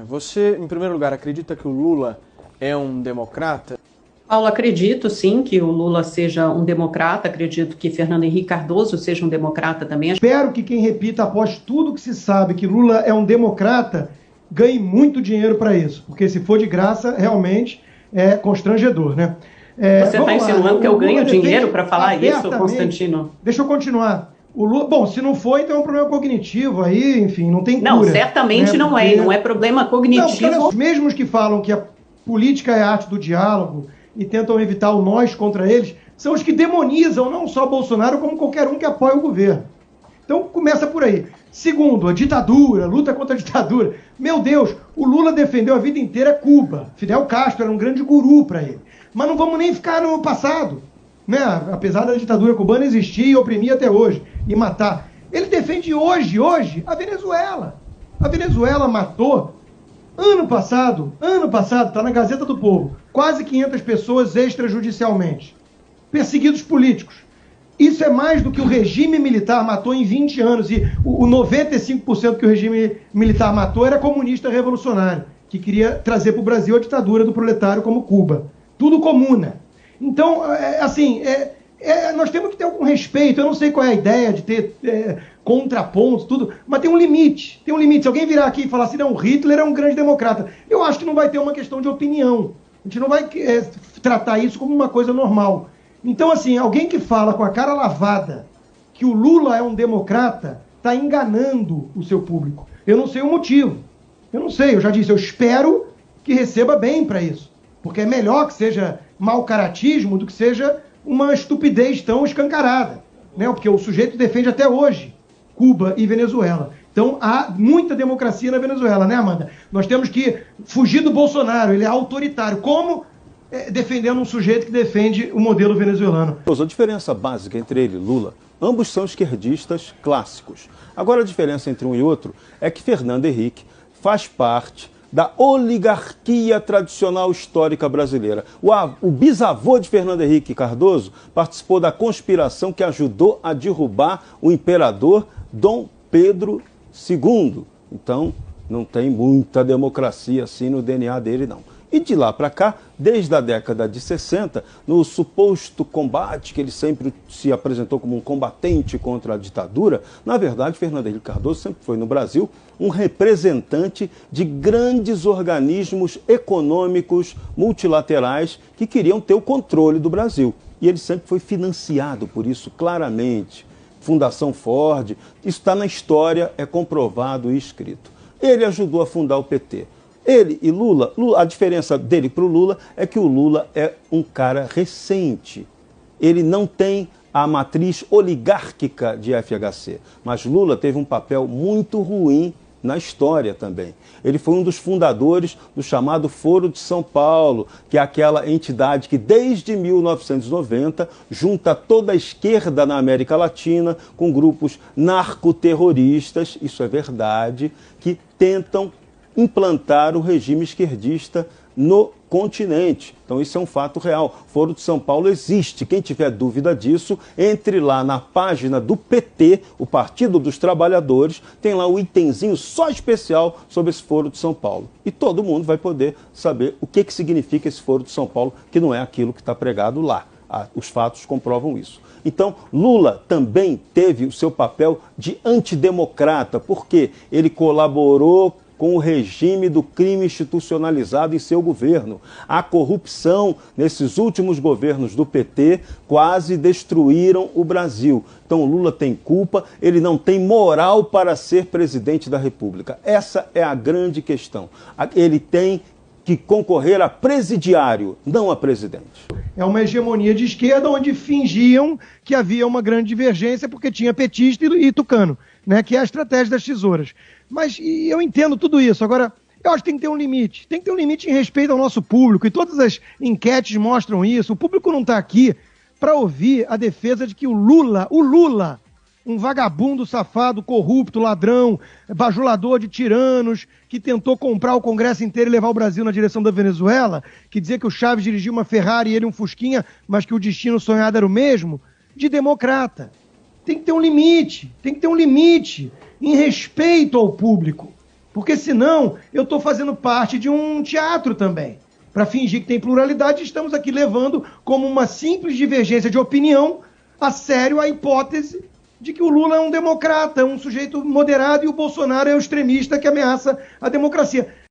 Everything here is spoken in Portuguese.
Você, em primeiro lugar, acredita que o Lula é um democrata? Paulo, acredito sim que o Lula seja um democrata, acredito que Fernando Henrique Cardoso seja um democrata também. Espero que quem repita após tudo que se sabe que Lula é um democrata ganhe muito dinheiro para isso, porque se for de graça, realmente é constrangedor, né? Você está insinuando que eu ganho dinheiro para falar isso, Constantino? Deixa eu continuar. O Lula, bom, se não for, então é um problema cognitivo, aí, enfim, não tem cura. Não, certamente né? Porque... não é problema cognitivo. Não, os mesmos que falam que a política é a arte do diálogo e tentam evitar o nós contra eles, são os que demonizam não só Bolsonaro, como qualquer um que apoia o governo. Então, começa por aí. Segundo, a ditadura, luta contra a ditadura. Meu Deus, o Lula defendeu a vida inteira Cuba. Fidel Castro era um grande guru para ele. Mas não vamos nem ficar no passado, né? Apesar da ditadura cubana existir e oprimir até hoje, e matar. Ele defende hoje, a Venezuela. A Venezuela matou, ano passado, está na Gazeta do Povo, quase 500 pessoas extrajudicialmente. Perseguidos políticos. Isso é mais do que o regime militar matou em 20 anos. E o 95% que o regime militar matou era comunista revolucionário, que queria trazer para o Brasil a ditadura do proletário como Cuba. Tudo comuna. Então, nós temos que ter algum respeito. Eu não sei qual é a ideia de ter contrapontos, tudo, mas tem um limite. Tem um limite. Se alguém virar aqui e falar assim, não, Hitler é um grande democrata, eu acho que não vai ter uma questão de opinião. A gente não vai tratar isso como uma coisa normal. Então, assim, alguém que fala com a cara lavada que o Lula é um democrata está enganando o seu público. Eu não sei o motivo. Eu não sei, eu já disse, eu espero que receba bem para isso. Porque é melhor que seja mau caratismo do que seja uma estupidez tão escancarada, né? Porque o sujeito defende até hoje Cuba e Venezuela. Então há muita democracia na Venezuela, né, Amanda? Nós temos que fugir do Bolsonaro, ele é autoritário. Como defendendo um sujeito que defende o modelo venezuelano? A diferença básica entre ele e Lula, ambos são esquerdistas clássicos. Agora a diferença entre um e outro é que Fernando Henrique faz parte da oligarquia tradicional histórica brasileira. O bisavô de Fernando Henrique Cardoso participou da conspiração que ajudou a derrubar o imperador Dom Pedro II. Então, não tem muita democracia assim no DNA dele, não. E de lá para cá, desde a década de 60, no suposto combate, que ele sempre se apresentou como um combatente contra a ditadura, na verdade, Fernando Henrique Cardoso sempre foi no Brasil um representante de grandes organismos econômicos multilaterais que queriam ter o controle do Brasil. E ele sempre foi financiado por isso, claramente. Fundação Ford, isso está na história, é comprovado e escrito. Ele ajudou a fundar o PT. Ele e Lula, a diferença dele para o Lula é que o Lula é um cara recente. Ele não tem a matriz oligárquica de FHC, mas Lula teve um papel muito ruim na história também. Ele foi um dos fundadores do chamado Foro de São Paulo, que é aquela entidade que desde 1990 junta toda a esquerda na América Latina com grupos narcoterroristas, isso é verdade, que tentam implantar o regime esquerdista no continente. Então isso é um fato real. O Foro de São Paulo existe. Quem tiver dúvida disso, entre lá na página do PT, o Partido dos Trabalhadores, tem lá um itemzinho só especial sobre esse Foro de São Paulo. E todo mundo vai poder saber o que significa esse Foro de São Paulo, que não é aquilo que está pregado lá. Os fatos comprovam isso. Então, Lula também teve o seu papel de antidemocrata, porque ele colaborou com o regime do crime institucionalizado em seu governo. A corrupção nesses últimos governos do PT quase destruíram o Brasil. Então Lula tem culpa, ele não tem moral para ser presidente da República. Essa é a grande questão. Ele tem que concorrer a presidiário, não a presidente. É uma hegemonia de esquerda onde fingiam que havia uma grande divergência porque tinha petista e tucano, né, que é a estratégia das tesouras. Mas eu entendo tudo isso. Agora, eu acho que tem que ter um limite. Tem que ter um limite em respeito ao nosso público. E todas as enquetes mostram isso. O público não está aqui para ouvir a defesa de que o Lula, um vagabundo, safado, corrupto, ladrão, bajulador de tiranos, que tentou comprar o Congresso inteiro e levar o Brasil na direção da Venezuela, que dizia que o Chaves dirigia uma Ferrari e ele um Fusquinha, mas que o destino sonhado era o mesmo, de democrata. Tem que ter um limite em respeito ao público. Porque senão eu estou fazendo parte de um teatro também. Para fingir que tem pluralidade, estamos aqui levando como uma simples divergência de opinião a sério a hipótese de que o Lula é um democrata, um sujeito moderado, e o Bolsonaro é um extremista que ameaça a democracia.